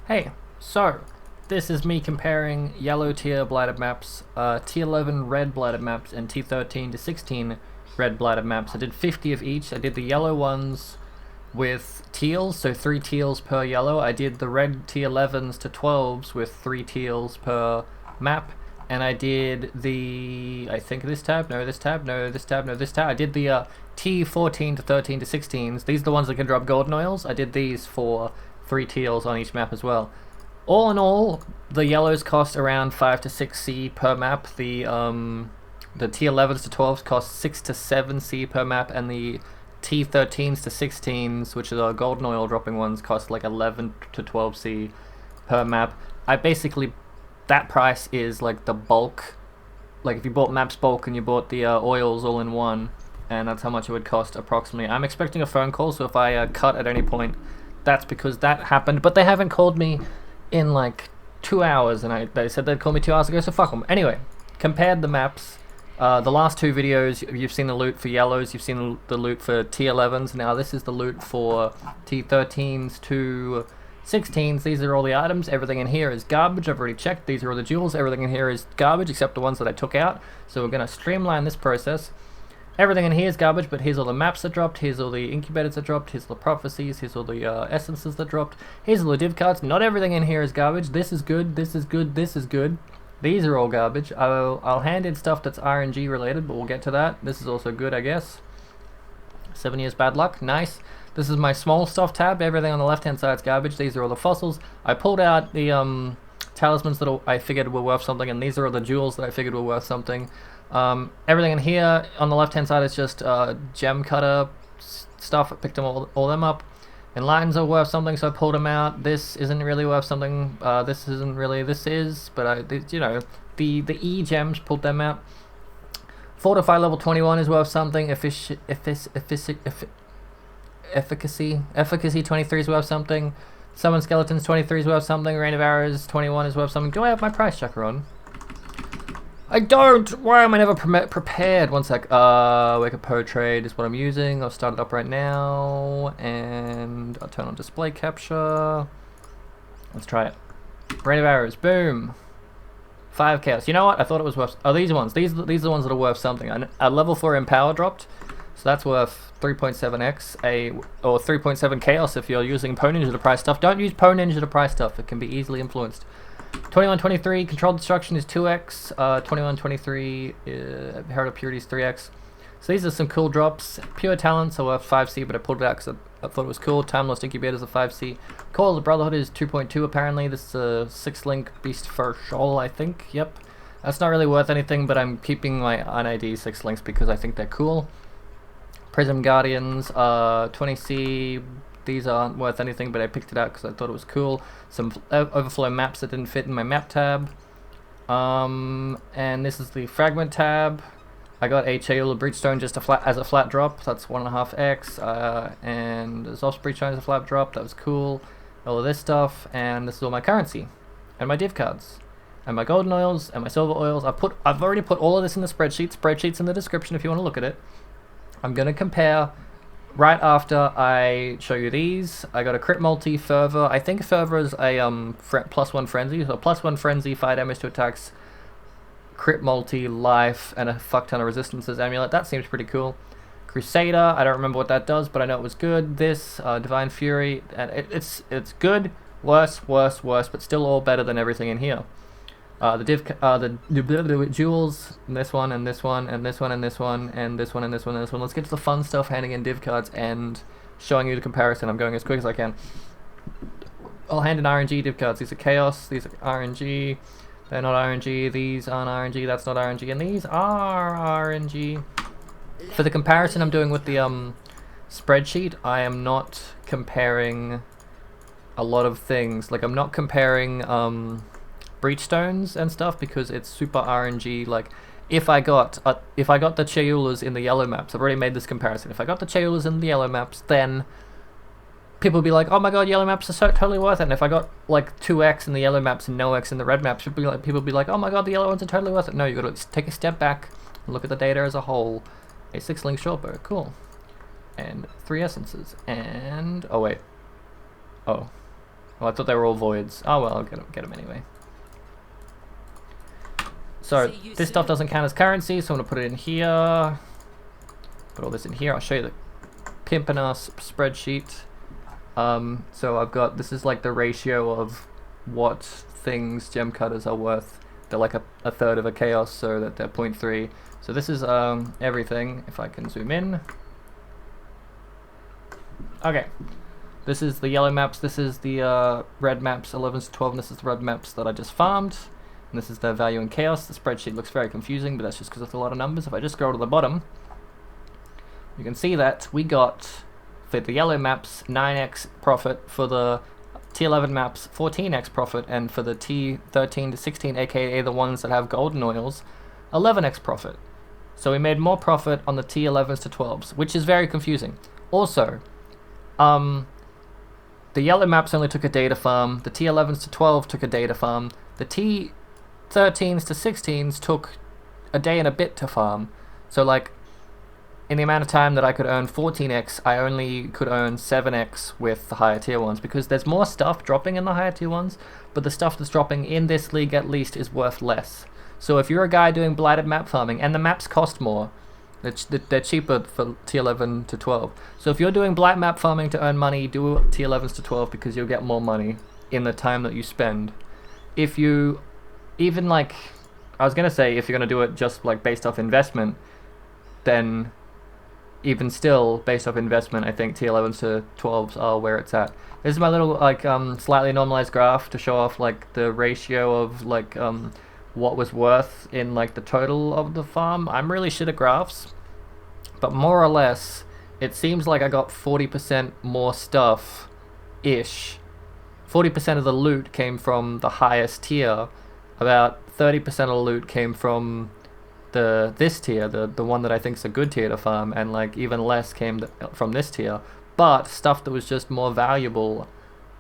Hey, so this is me comparing yellow tier blighted maps, T11 red blighted maps, and T13 to 16 red blighted maps. I did 50 of each. I did the yellow ones with teals, so 3 teals per yellow. I did the red T11s to 12s with 3 teals per map. And I did the, I think this tab, no this tab, no this tab, no this tab. I did the T14 to 13 to 16s. These are the ones that can drop golden oils. I did these for 3 teals on each map as well. All in all, the yellows cost around 5 to 6 C per map. The T11s to 12s cost 6 to 7 C per map, and the T13s to 16s, which are the golden oil dropping ones, cost like 11 to 12 C per map. I basically, that price is like the bulk. Like if you bought maps bulk and you bought the oils all in one, and that's how much it would cost approximately. I'm expecting a phone call, so if I cut at any point, that's because that happened. But they haven't called me in like 2 hours, and they said they'd call me 2 hours ago, so fuck them. Anyway, compared the maps. The last 2 videos, you've seen the loot for yellows, you've seen the loot for T11s. Now this is the loot for T13s to 16s. These are all the items. Everything in here is garbage. I've already checked. These are all the jewels. Everything in here is garbage except the ones that I took out. So we're going to streamline this process. Everything in here is garbage, but here's all the maps that dropped, here's all the incubators that dropped, here's all the prophecies, here's all the essences that dropped, here's all the div cards. Not everything in here is garbage. This is good, this is good, this is good. These are all garbage. I'll hand in stuff that's RNG related, but we'll get to that. This is also good, I guess. 7 years bad luck, nice. This is my small stuff tab. Everything on the left hand side is garbage. These are all the fossils. I pulled out the talismans that I figured were worth something, and these are all the jewels that I figured were worth something. Everything in here on the left hand side is just gem cutter stuff. I picked them all them up. And lines are worth something, so I pulled them out. This isn't really worth something. This isn't really. This is, but you know, the E gems, pulled them out. Fortify level 21 is worth something. Efficacy 23 is worth something. Summon skeletons 23 is worth something. Rain of arrows 21 is worth something. Do I have my price checker on? I don't! Why am I never prepared? One sec. Wake up Pro Trade is what I'm using. I'll start it up right now. And I'll turn on display capture. Let's try it. Rain of arrows. Boom. 5 chaos. You know what? I thought it was worth... Oh, these ones. These are the ones that are worth something. A level 4 empower dropped. So that's worth 3.7x. Or 3.7 chaos if you're using Pwn Ninja to price stuff. Don't use Pwn Ninja to price stuff. It can be easily influenced. 2123 controlled destruction is 2x, 2123 Herald of Purity is 3x. So these are some cool drops. Pure Talents are worth 5C, but I pulled it out because I thought it was cool. Timeless Incubators are 5C. Call of the Brotherhood is 2.2 apparently. This is a 6-link Beast for Shoal, I think. Yep. That's not really worth anything, but I'm keeping my NID 6 links because I think they're cool. Prism Guardians, 20C. These aren't worth anything, but I picked it out because I thought it was cool. Some overflow maps that didn't fit in my map tab. And this is the fragment tab. I got a Chayula Breachstone just as a flat drop. That's 1.5x. And Zoss Breachstone as a flat drop. That was cool. All of this stuff. And this is all my currency. And my div cards. And my golden oils. And my silver oils. I've already put all of this in the spreadsheet. Spreadsheet's in the description if you want to look at it. I'm going to compare... Right after I show you these, I got a crit multi fervor. I think fervor is a +1 frenzy, so +1 frenzy, 5 damage to attacks, crit multi, life, and a fuck ton of resistances amulet. That seems pretty cool. Crusader, I don't remember what that does, but I know it was good. This Divine Fury, and it's good, worse, but still all better than everything in here. The jewels, and this one, and this one, and this one, and this one, and this one, and this one, and this one. Let's get to the fun stuff, handing in div cards and showing you the comparison. I'm going as quick as I can. I'll hand in RNG div cards. These are chaos, these are RNG, they're not RNG, these aren't RNG, that's not RNG, and these are RNG. For the comparison I'm doing with the spreadsheet, I am not comparing a lot of things. Like, I'm not comparing... Breachstones and stuff because it's super RNG. Like if I got the Chayulas in the yellow maps, I've already made this comparison. If I got the Chayulas in the yellow maps, then people would be like, oh my god, yellow maps are so totally worth it. And if I got like 2x in the yellow maps and no x in the red maps, people would be like, oh my god, the yellow ones are totally worth it. No, you got to take a step back and look at the data as a whole. A 6-link shortbow, cool. And 3 essences. And oh wait, oh Oh, I thought they were all voids. Oh well, I'll get them anyway. So this stuff doesn't count as currency, so I'm gonna put it in here. Put all this in here. I'll show you the pimpin' ass spreadsheet. So I've got, this is like the ratio of what things gem cutters are worth. They're like a third of a chaos, so that they're 0.3. So this is everything. If I can zoom in. Okay. This is the yellow maps, this is the red maps, 11s to 12, and this is the red maps that I just farmed. And this is their value in chaos. The spreadsheet looks very confusing, but that's just because it's a lot of numbers. If I just scroll to the bottom, you can see that we got, for the yellow maps, 9x profit, for the T11 maps, 14x profit, and for the T13 to 16, aka the ones that have golden oils, 11x profit. So we made more profit on the T11s to 12s, which is very confusing. Also, the yellow maps only took a data farm, the T11s to 12 took a data farm, the T13s to 16s took a day and a bit to farm. So like, in the amount of time that I could earn 14x, I only could earn 7x with the higher tier ones, because there's more stuff dropping in the higher tier ones, but the stuff that's dropping in this league at least is worth less. So if you're a guy doing blighted map farming, and the maps cost more, they're cheaper for T11 to 12. So if you're doing blight map farming to earn money, do T11s to 12 because you'll get more money in the time that you spend. If you, even like, I was going to say if you're going to do it just like based off investment, then even still based off investment, I think T11s to 12s are where it's at. This is my little like slightly normalized graph to show off like the ratio of like what was worth in like the total of the farm. I'm really shit at graphs, but more or less it seems like I got 40% more stuff ish. 40% of the loot came from the highest tier, about 30% of the loot came from this tier, the one that I think is a good tier to farm, and like even less came from this tier. But stuff that was just more valuable,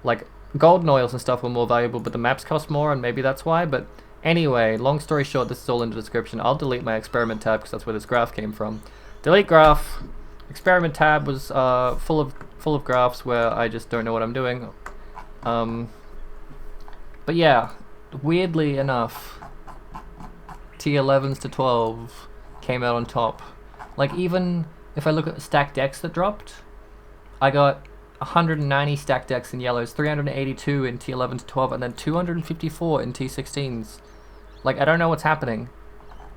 like golden oils and stuff, were more valuable, but the maps cost more, and maybe that's why. But anyway, long story short, this is all in the description. I'll delete my experiment tab because that's where this graph came from. Delete graph. Experiment tab was full of graphs where I just don't know what I'm doing. But yeah, weirdly enough, T11s to 12 came out on top. Like, even if I look at the stacked decks that dropped, I got 190 stacked decks in yellows, 382 in T11 to 12, and then 254 in T16s. Like, I don't know what's happening.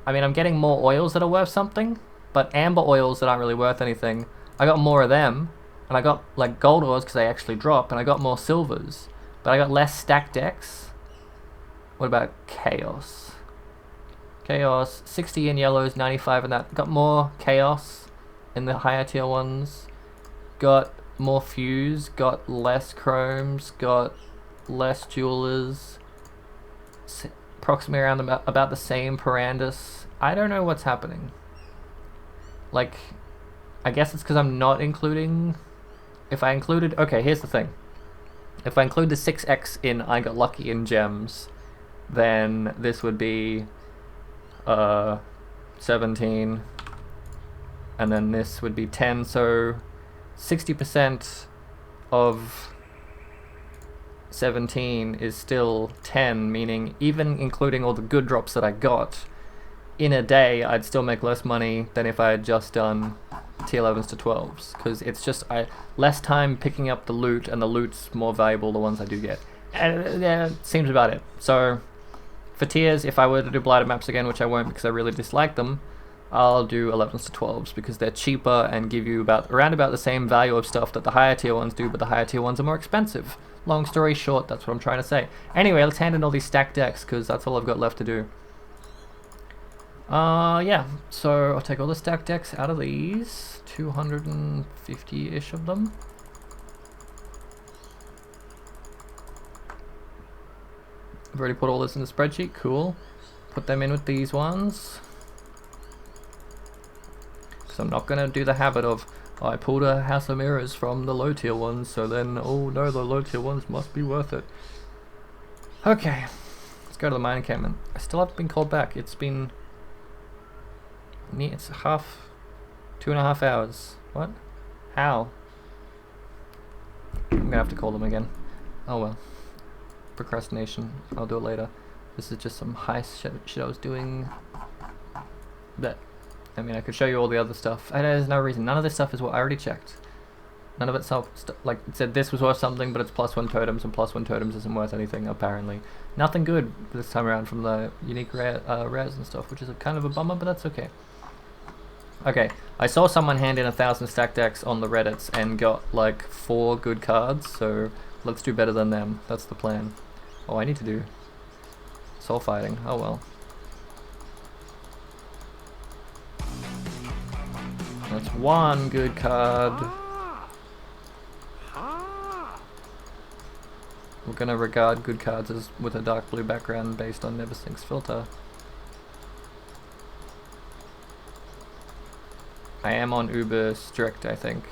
I mean, I'm getting more oils that are worth something, but amber oils that aren't really worth anything, I got more of them, and I got like gold ores because they actually drop, and I got more silvers, but I got less stacked decks. What about chaos? Chaos, 60 in yellows, 95 in that. Got more chaos in the higher tier ones. Got more fuse, got less chromes, got less jewelers. Approximately around about the same Perandus. I don't know what's happening. Like, I guess it's because I'm not including... If I included... Okay, here's the thing. If I include the 6x in I got lucky in gems, then this would be 17, and then this would be 10, so 60% of 17 is still 10, meaning even including all the good drops that I got, in a day I'd still make less money than if I had just done T11s to 12s, because it's just less time picking up the loot, and the loot's more valuable, the ones I do get. And yeah, seems about it. So for tiers, if I were to do blighted maps again, which I won't because I really dislike them, I'll do 11s to 12s because they're cheaper and give you around about the same value of stuff that the higher tier ones do, but the higher tier ones are more expensive. Long story short, that's what I'm trying to say. Anyway, let's hand in all these stacked decks because that's all I've got left to do. Yeah, so I'll take all the stacked decks out of these, 250-ish of them. I've already put all this in the spreadsheet, cool. Put them in with these ones. Because I'm not going to do the habit of, oh, I pulled a House of Mirrors from the low tier ones, so then, oh no, the low tier ones must be worth it. Okay, let's go to the mine encampment. I still haven't been called back. It's been... It's 2.5 hours. What? How? I'm going to have to call them again. Oh well. Procrastination. I'll do it later. This is just some heist shit I was doing. But, I mean, I could show you all the other stuff. And there's no reason. None of this stuff is what I already checked. None of it like it said this was worth something, but it's +1 totems, and +1 totems isn't worth anything, apparently. Nothing good this time around from the unique rares and stuff, which is kind of a bummer, but that's okay. Okay, I saw someone hand in 1,000 stack decks on the Reddits and got like 4 good cards, so let's do better than them. That's the plan. Oh, I need to do soul fighting. Oh well. That's 1 good card. We're gonna regard good cards as with a dark blue background based on Neversink's filter. I am on Uber strict, I think.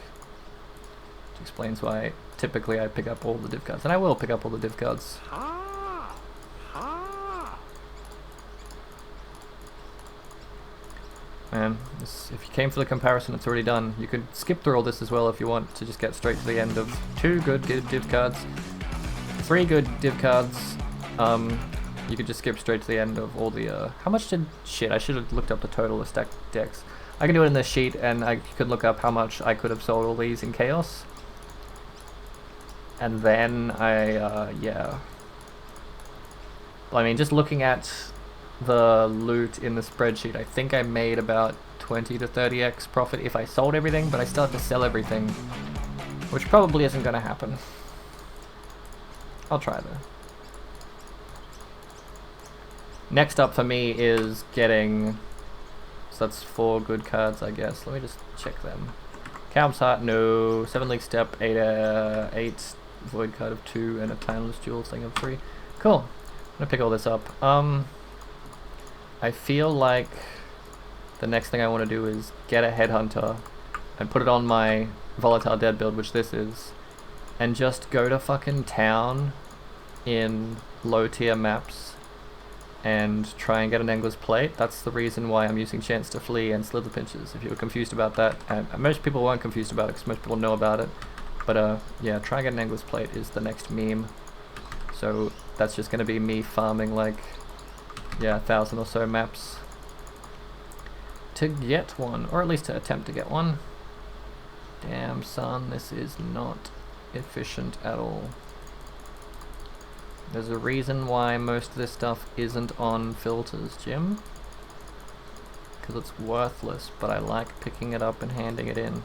Which explains why typically I pick up all the div cards. And I will pick up all the div cards. Man, if you came for the comparison, it's already done. You could skip through all this as well if you want to just get straight to the end of 2 good div cards. 3 good div cards. You could just skip straight to the end of all the, how much did, shit, I should have looked up the total of stacked decks. I can do it in this sheet, and I could look up how much I could have sold all these in Chaos. And then yeah. I mean, just looking at the loot in the spreadsheet, I think I made about 20 to 30x profit if I sold everything, but I still have to sell everything, which probably isn't going to happen. I'll try though. Next up for me is getting, so that's 4 good cards, I guess. Let me just check them. Calb's Heart, no. 7 League Step, 8 Void card of 2, and a Timeless Jewel thing of 3. Cool. I'm gonna pick all this up. I feel like the next thing I want to do is get a Headhunter and put it on my Volatile Dead build, which this is, and just go to fucking town in low tier maps and try and get an Angler's Plate. That's the reason why I'm using Chance to Flee and Slither Pinches, if you were confused about that. And most people weren't confused about it because most people know about it. But yeah, try and get an Angler's Plate is the next meme. So that's just going to be me farming like, yeah, 1,000 or so maps to get one, or at least to attempt to get one. Damn son, this is not efficient at all. There's a reason why most of this stuff isn't on filters, Jim. Because it's worthless, but I like picking it up and handing it in.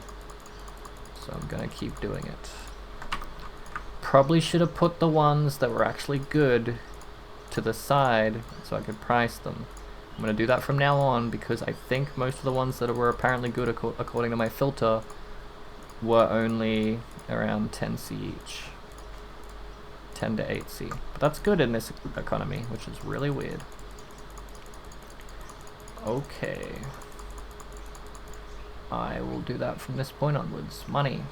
So I'm gonna keep doing it. Probably should have put the ones that were actually good to the side so I could price them. I'm gonna do that from now on because I think most of the ones that were apparently good according to my filter were only around 10C each. 10 to 8C. But that's good in this economy, which is really weird. Okay. I will do that from this point onwards. Money.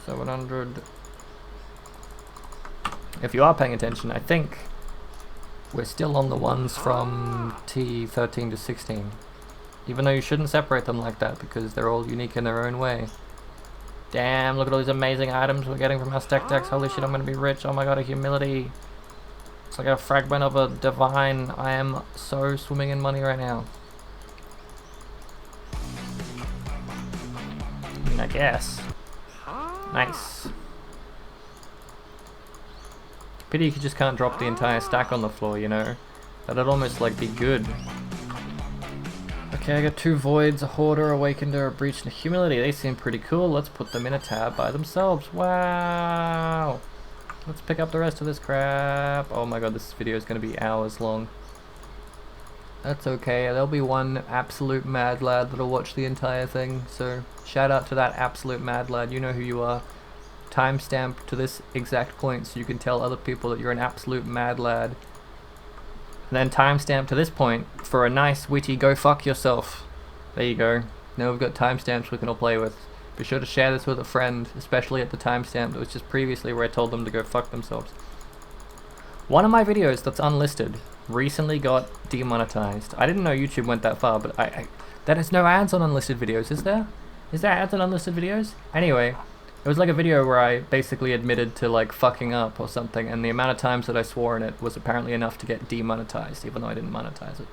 700. If you are paying attention, I think we're still on the ones from T13 to 16. Even though you shouldn't separate them like that because they're all unique in their own way. Damn, look at all these amazing items we're getting from our stack decks. Holy shit, I'm gonna be rich. Oh my god, a humility. It's like a fragment of a divine. I am so swimming in money right now. I mean, I guess. Nice. Pity you just can't drop the entire stack on the floor, you know? That'd almost like be good. Okay, I got 2 Voids, a Hoarder, Awakener, a Breach, and a Humility. They seem pretty cool. Let's put them in a tab by themselves. Wow! Let's pick up the rest of this crap. Oh my god, this video is going to be hours long. That's okay. There'll be one absolute mad lad that'll watch the entire thing. So, shout out to that absolute mad lad. You know who you are. Timestamp to this exact point so you can tell other people that you're an absolute mad lad. And then timestamp to this point for a nice witty go fuck yourself. There you go. Now we've got timestamps we can all play with. Be sure to share this with a friend, especially at the timestamp that was just previously where I told them to go fuck themselves. One of my videos that's unlisted recently got demonetized. I didn't know YouTube went that far, but there is no ads on unlisted videos, is there? Is there ads on unlisted videos? Anyway, It was like a video where I basically admitted to like fucking up or something, and the amount of times that I swore in it was apparently enough to get demonetized, even though I didn't monetize it.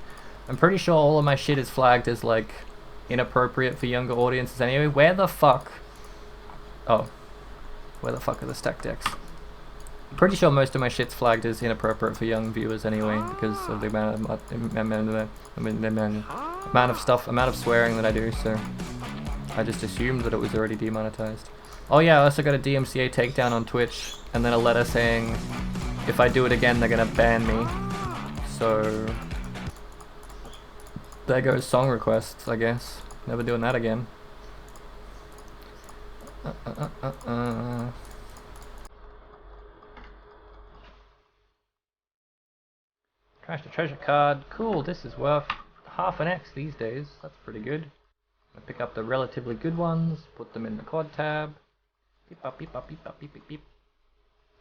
I'm pretty sure all of my shit is flagged as like inappropriate for younger audiences anyway. Where the fuck? Oh. Where the fuck are the stack decks? I'm pretty sure most of my shit's flagged as inappropriate for young viewers anyway, because of the amount of swearing that I do, so I just assumed that it was already demonetized. Oh yeah, I also got a DMCA takedown on Twitch, and then a letter saying if I do it again they're gonna ban me. So there goes song requests, I guess. Never doing that again. Trash the treasure card. Cool, this is worth half an X these days. That's pretty good. I pick up the relatively good ones, put them in the quad tab. Beep up, beep up, beep up, beep beep beep.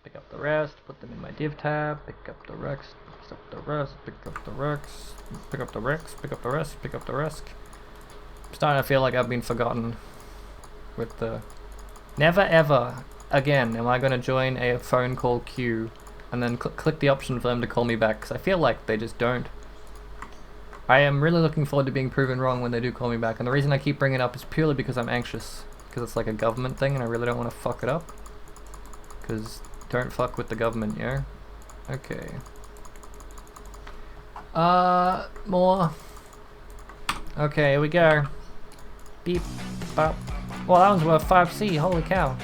Pick up the rest, put them in my div tab. Pick up the Rex, pick up the rest, pick up the Rex, pick up the Rex, pick up the rest, pick up the rest. I'm starting to feel like I've been forgotten with the... Never ever again am I going to join a phone call queue and then click the option for them to call me back, because I feel like they just don't. I am really looking forward to being proven wrong when they do call me back, and the reason I keep bringing it up is purely because I'm anxious, because it's like a government thing and I really don't want to fuck it up, because don't fuck with the government, yeah? Okay. More. Okay, here we go. Beep, bop. Well, that one's worth 5C, holy cow.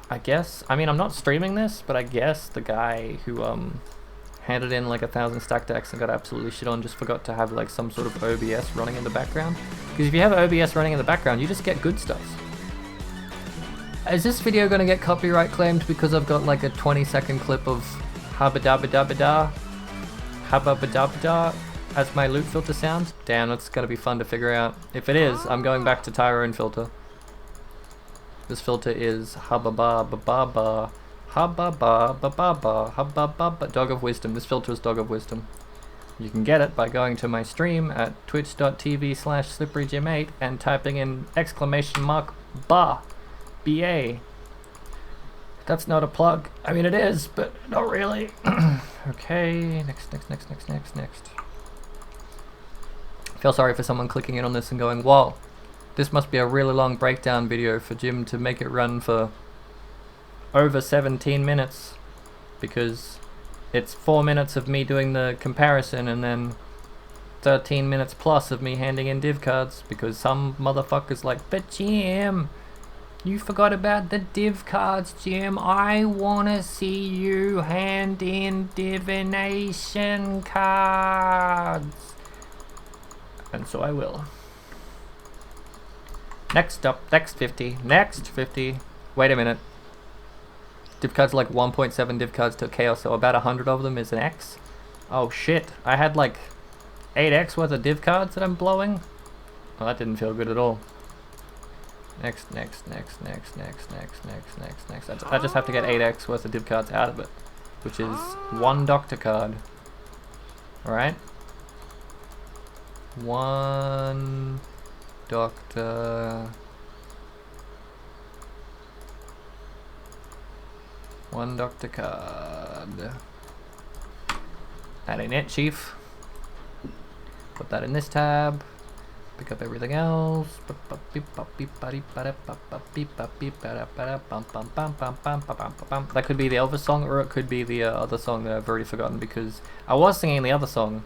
I guess, I mean, I'm not streaming this, but I guess the guy who handed in like 1,000 stack decks and got absolutely shit on just forgot to have like some sort of OBS running in the background. Because if you have OBS running in the background, you just get good stuff. Is this video gonna get copyright claimed because I've got like a 20-second clip of habba-dabba-dabba-da, habba-ba-dabba-da as my loop filter sound? Damn, that's gonna be fun to figure out. If it is, I'm going back to Tyrone filter. This filter is hubba-ba-ba-ba-ba, hubba-ba-ba-ba-ba, hubba-ba-ba, Dog of Wisdom. This filter is Dog of Wisdom. You can get it by going to my stream at twitch.tv/slipperygym8 and typing in !ba, B-A. That's not a plug. I mean, it is, but not really. Okay, next. I feel sorry for someone clicking in on this and going, whoa, this must be a really long breakdown video for Jim to make it run for over 17 minutes, because it's 4 minutes of me doing the comparison and then 13 minutes plus of me handing in div cards, because some motherfucker's like, but Jim, you forgot about the div cards, Jim. I wanna see you hand in divination cards. And so I will. Next up, next 50. Wait a minute. Div cards are like 1.7 div cards to chaos, so about 100 of them is an X. Oh shit, I had like 8X worth of div cards that I'm blowing? Well, that didn't feel good at all. Next. I just have to get 8X worth of div cards out of it, which is 1 doctor card. Alright? 1 doctor. 1 doctor card. That ain't it, chief. Put that in this tab. Pick up everything else. That could be the Elvis song, or it could be the other song that I've already forgotten, because I was singing the other song,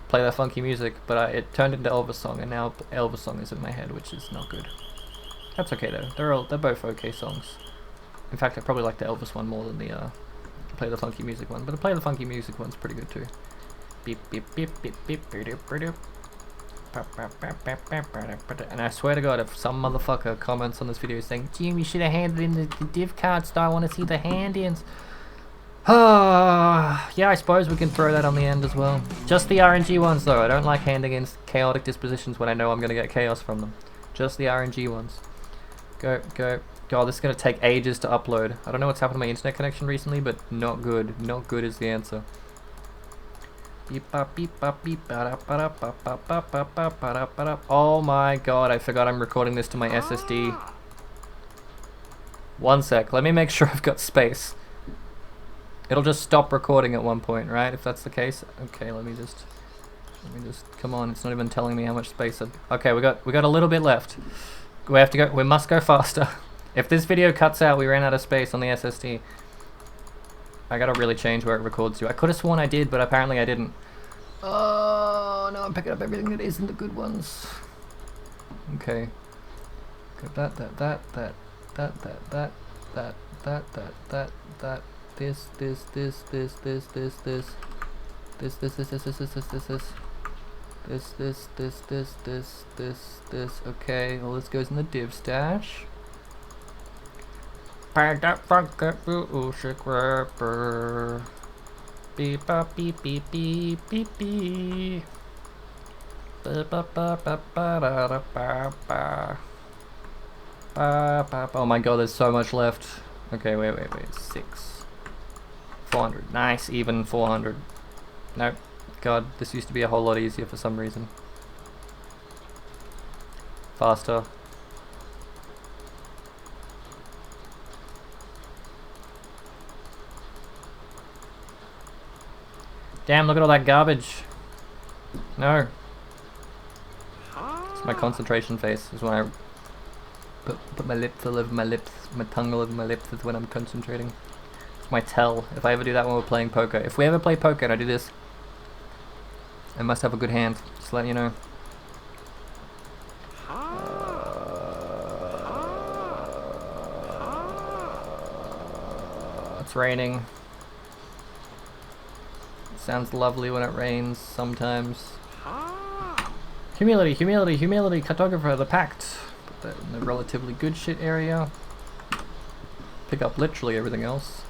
Play That Funky Music, but it turned into Elvis song, and now Elvis song is in my head, which is not good. That's okay though. They're both okay songs. In fact, I probably like the Elvis one more than the Play the Funky Music one, but the Play the Funky Music one's pretty good too. Beep beep beep beep beep beep beep beep. And I swear to God, if some motherfucker comments on this video saying, Jim, you should have handed in the div cards, I want to see the hand-ins. Yeah, I suppose we can throw that on the end as well. Just the RNG ones though. I don't like handing in chaotic dispositions when I know I'm going to get chaos from them. Just the RNG ones. Go. God, this is going to take ages to upload. I don't know what's happened to my internet connection recently, but not good. Not good is the answer. Oh my god, I forgot I'm recording this to my SSD. One sec, let me make sure I've got space. It'll just stop recording at one point, right? If that's the case. Okay, let me just come on, it's not even telling me how much space okay, we got a little bit left. We must go faster. If this video cuts out, we ran out of space on the SSD. I gotta really change where it records to. I could have sworn I did, but apparently I didn't. Oh no, I'm picking up everything that isn't the good ones. Okay. Got that. This. Okay, well this goes in the div stash. Find that funky music rapper. Beep bop beep beep beep beep beep. Oh my god, there's so much left. Okay, wait. 400. Nice, even 400. Nope. God, this used to be a whole lot easier for some reason. Faster. Damn, look at all that garbage. No. It's my concentration face. Is when I put my lips all over my lips, my tongue all over my lips is when I'm concentrating. It's my tell. If I ever do that when we're playing poker. If we ever play poker and I do this, I must have a good hand. Just letting you know. It's raining. Sounds lovely when it rains sometimes. Humility, cartographer, the pact. Put that in the relatively good shit area. Pick up literally everything else.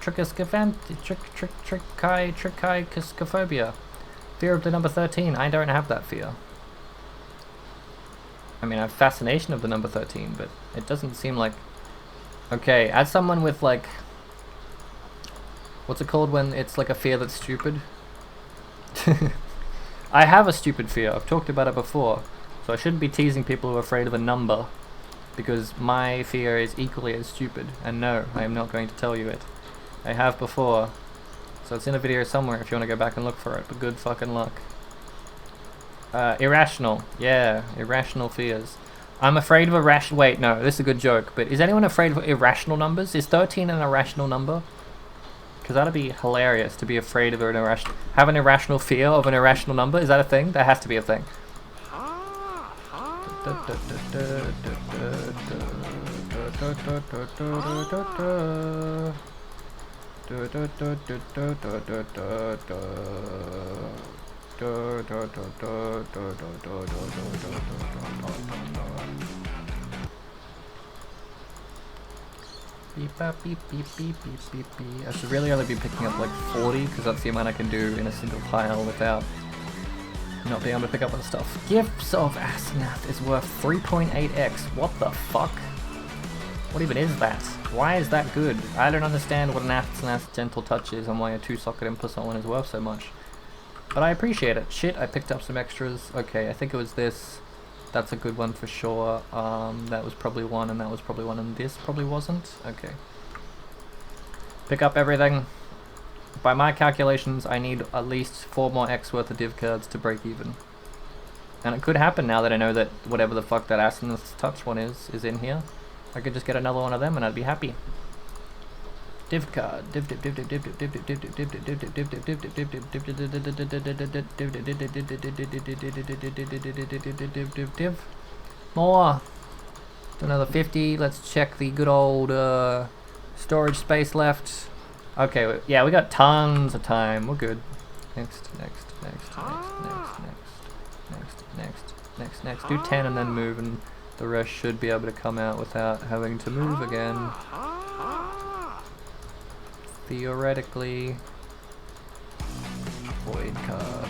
Trichophobia. Fear of the number 13. I don't have that fear. I mean, I have fascination of the number 13, but it doesn't seem like... Okay, as someone with, like... What's it called when it's like a fear that's stupid? I have a stupid fear. I've talked about it before. So I shouldn't be teasing people who are afraid of a number, because my fear is equally as stupid. And no, I am not going to tell you it. I have before. So it's in a video somewhere if you want to go back and look for it, but good fucking luck. Irrational. Yeah, irrational fears. I'm afraid of irrational... Wait, no, this is a good joke, but is anyone afraid of irrational numbers? Is 13 an irrational number? Because that'd be hilarious to be afraid of an irrational... Have an irrational fear of an irrational number? Is that a thing? That has to be a thing. I should really only be picking up like 40 because that's the amount I can do in a single pile without not being able to pick up other stuff. Gifts of Asenath is worth 3.8x. What the fuck? What even is that? Why is that good? I don't understand what an Asenath Gentle Touch is and why a 2-socket impulse one is worth so much. But I appreciate it. Shit, I picked up some extras. Okay, I think it was this. That's a good one for sure. That was probably one, and that was probably one, and this probably wasn't. Okay. Pick up everything. By my calculations, I need at least 4 more X worth of div cards to break even. And it could happen now that I know that whatever the fuck that Asenath's Touch one is in here. I could just get another one of them and I'd be happy. Div card. Div. More. Do another 50. Let's check the good old storage space left. Okay, yeah, we got tons of time. We're good. Next. Do 10 and then move, and the rest should be able to come out without having to move again. Theoretically. Void card.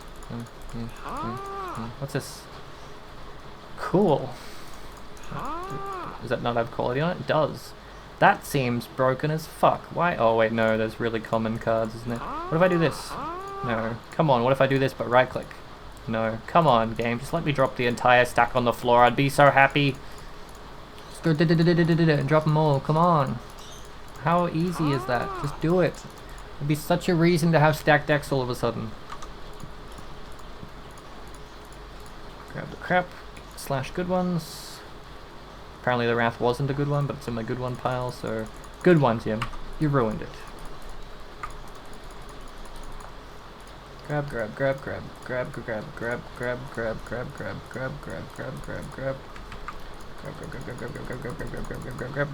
What's this? Cool. Does that not have quality on it? It does. That seems broken as fuck. Why? Oh wait, no, there's really common cards, isn't it? What if I do this? No. Come on, what if I do this but right click? No. Come on, game. Just let me drop the entire stack on the floor. I'd be so happy. Just go and drop them all. Come on. How easy is that? Just do it. It'd be such a reason to have stacked decks all of a sudden. Grab the crap. Slash good ones. Apparently the Wrath wasn't a good one, but it's in my good one pile, so... Good one, Tim. You ruined it. Grab, grab, grab, grab, grab, grab, grab, grab, grab, grab, grab, grab, grab, grab, grab, grab. Grab, grab, grab, grab, grab, grab, grab, grab, grab, grab, grab, grab.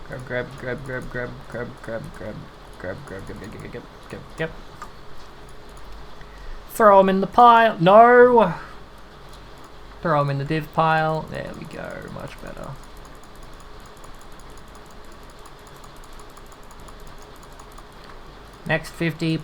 Grab, grab, grab, grab, grab, grab, grab, grab, grab, grab, grab. Throw them in the pile. No! Throw them in the div pile. There we go. Much better. Next 50.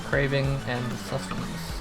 Craving and sustenance.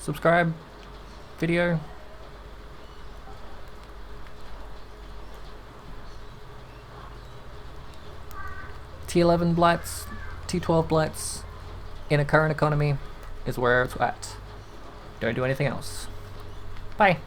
subscribe, video. T11 blights, T12 blights in a current economy is where it's at. Don't do anything else. Bye.